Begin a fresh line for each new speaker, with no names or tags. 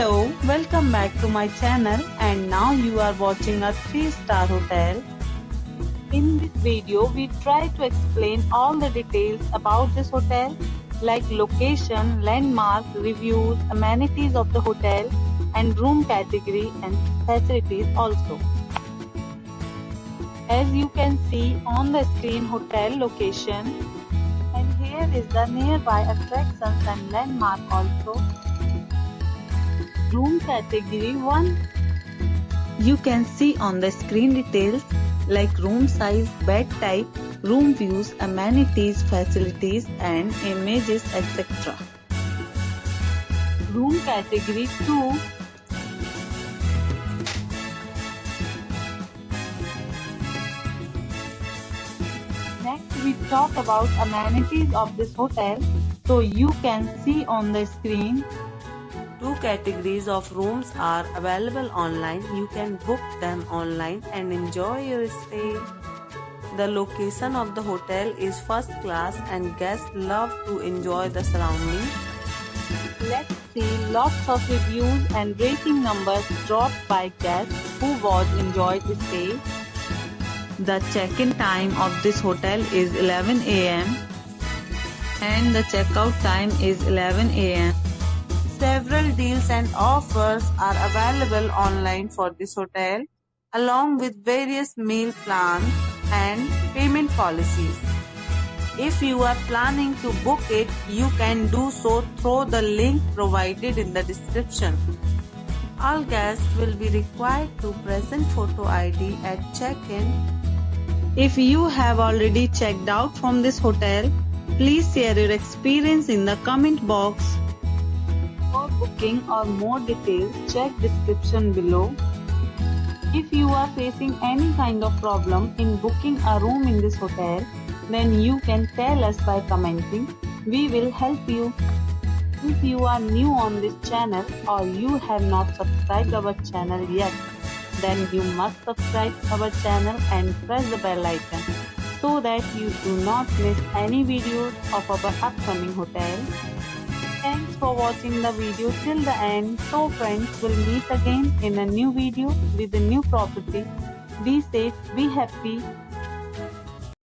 Hello, welcome back to my channel, and now you are watching a 3-star hotel. In this video, we try to explain all the details about this hotel like location, landmark, reviews, amenities of the hotel and room category and facilities also. As you can see on the screen, hotel location, and here is the nearby attractions and landmark also. Room category 1. You can see on the screen details like room size, bed type, room views, amenities, facilities and images, etc. Room category 2. Next we talk about amenities of this hotel. So you can see on the screen, 2 categories of rooms are available online. You can book them online and enjoy your stay. The location of the hotel is first class and guests love to enjoy the surroundings. Let's see lots of reviews and rating numbers dropped by guests who was enjoyed the stay. The check-in time of this hotel is 11 a.m. and the checkout time is 11 a.m. Several deals and offers are available online for this hotel, along with various meal plans and payment policies. If you are planning to book it, you can do so through the link provided in the description. All guests will be required to present photo ID at check-in. If you have already checked out from this hotel, please share your experience in the comment box. For booking or more details, check description below. If you are facing any kind of problem in booking a room in this hotel, then you can tell us by commenting. We will help you. If you are new on this channel or you have not subscribed our channel yet, then you must subscribe our channel and press the bell icon so that you do not miss any videos of our upcoming hotel. Thanks for watching the video till the end. So friends, will meet again in a new video with a new property. Be safe, be happy.